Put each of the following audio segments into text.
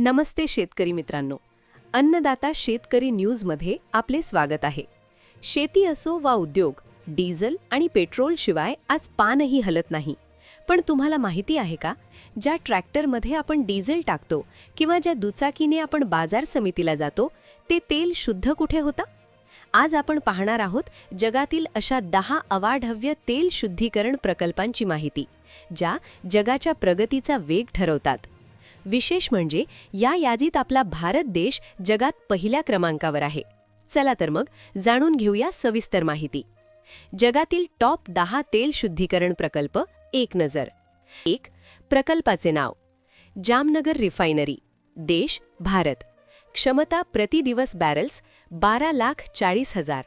नमस्ते शेतकरी मित्रांनो, अन्नदाता शेतकरी न्यूजमध्ये आपले स्वागत आहे. शेती असो वा उद्योग, डिझेल आणि पेट्रोल शिवाय आज पानही हलत नाही. पण तुम्हाला माहिती आहे का, ज्या ट्रॅक्टरमध्ये आपण डिझेल टाकतो किंवा ज्या दुचाकीने आपण बाजार समितीला जातो, ते तेल शुद्ध कुठे होतं? आज आपण पाहणार आहोत जगातील अशा 10 अवाढव्य तेल शुद्धीकरण प्रकल्पांची माहिती, ज्या जगाच्या प्रगतीचा वेग ठरवतात. विशेष म्हणजे या यादीत आपला भारत देश जगात पहिल्या क्रमांकावर आहे. चला तर मग जाणून घेऊया सविस्तर माहिती. जगातील टॉप 10 तेल शुद्धीकरण प्रकल्प एक नजर. 1. प्रकल्पाचे नाव: जामनगर रिफायनरी, देश भारत, क्षमता प्रति दिवस बॅरल्स 12,40,000.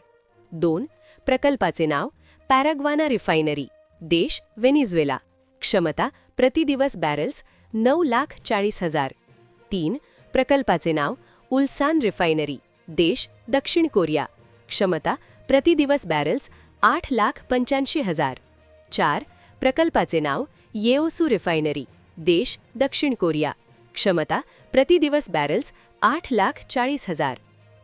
2. प्रकल्पाचे नाव: पॅराग्वाना रिफायनरी, देश व्हेनेझुएला, क्षमता प्रति दिवस बॅरल्स 9,40,000. 3. प्रकल्पाचे नाव: उल्सान रिफायनरी, देश दक्षिण कोरिया, क्षमता प्रति दिवस बॅरल्स 8,85,000. 4. प्रकल्पाचे नाव: येओसू रिफायनरी, देश दक्षिण कोरिया, क्षमता प्रति दिवस बॅरल्स 8,40,000.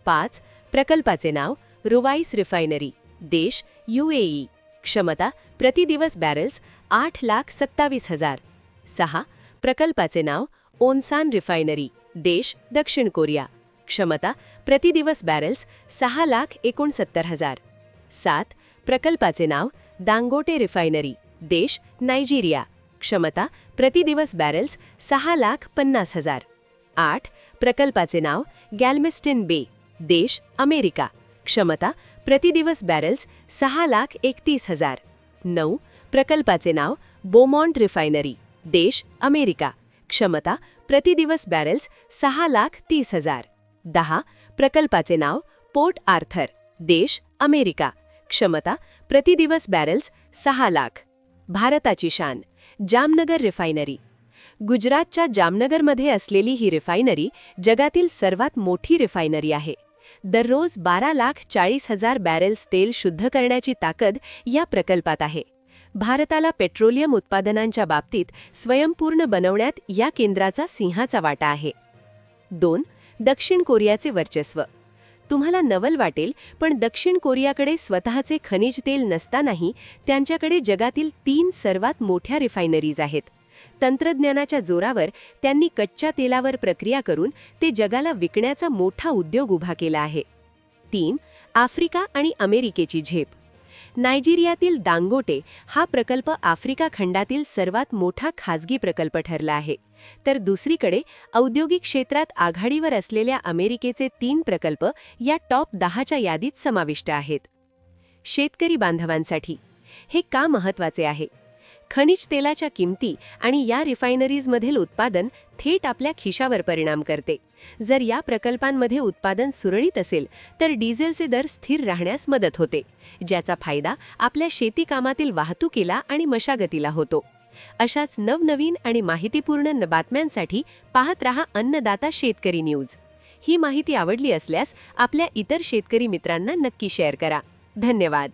5. प्रकल्पाचे नाव: रुवाईस रिफायनरी, देश UAE, क्षमता प्रति दिवस बॅरल्स 8,27,000. 6. प्रकल्पाचे नाव: ओनसान रिफायनरी, देश दक्षिण कोरिया, क्षमता प्रति दिवस बॅरल्स 6,69,000. 7. प्रकल्पाचे नाव: दांगोटे रिफायनरी, देश नायजेरिया, क्षमता प्रति दिवस बॅरल्स 6,50,000. 8. प्रकल्पाचे नाव: गॅल्मेस्टन बे, देश अमेरिका, क्षमता प्रति दिवस बॅरल्स 6,31,000. 9. प्रकल्पाचे नाव: बोमॉन्ट रिफायनरी, देश अमेरिका, क्षमता प्रति दिवस बॅरल्स 6,30,000. 10. प्रकल्पाचे नाव: पोर्ट आर्थर, देश अमेरिका, क्षमता प्रति दिवस बॅरल्स 6,00,000. भारताची शान: जामनगर रिफायनरी. गुजरातच्या जामनगरमध्ये असलेली ही रिफायनरी जगातील सर्वात मोठी रिफायनरी आहे. दररोज 12,40,000 बॅरल्स तेल शुद्ध करण्याची ताकद या प्रकल्पात आहे. भारताला पेट्रोलियम उत्पादनांच्या बाबतीत स्वयंपूर्ण बनवण्यात या केंद्राचा सिंहाचा वाटा आहे. 2. दक्षिण कोरियाचे वर्चस्व. तुम्हाला नवल वाटेल, पण दक्षिण कोरियाकडे स्वतःचे खनिज तेल नसतानाही त्यांच्याकडे जगातील 3 सर्वात मोठ्या रिफायनरीज आहेत. तंत्रज्ञानाच्या जोरावर त्यांनी कच्च्या तेलावर प्रक्रिया करून ते जगाला विकण्याचा मोठा उद्योग उभा केला आहे. 3. आफ्रिका आणि अमेरिकेची झेप. नायजेरियातील दांगोटे हा प्रकल्प आफ्रिका खंडातील सर्वात मोठा खाजगी प्रकल्प ठरला आहे. तर दुसरीकडे औद्योगिक क्षेत्रात आघाडीवर असलेल्या अमेरिकेचे 3 प्रकल्प या टॉप 10च्या यादीत समाविष्ट आहेत. शेतकरी बांधवांसाठी हे का महत्त्वाचे आहे? खनिज तेलाच्या किमती आणि या रिफायनरीजमधील उत्पादन थेट आपल्या खिशावर परिणाम करते. जर या प्रकल्पांमध्ये उत्पादन सुरळीत असेल तर डिझेलचे दर स्थिर राहण्यास मदत होते, ज्याचा फायदा आपल्या शेती कामातील वाहतुकीला आणि मशागतीला होतो. अशाच नवनवीन आणि माहितीपूर्ण बातम्यांसाठी पाहत रहा अन्नदाता शेतकरी न्यूज. ही माहिती आवडली असल्यास आपल्या इतर शेतकरी मित्रांना नक्की शेअर करा. धन्यवाद.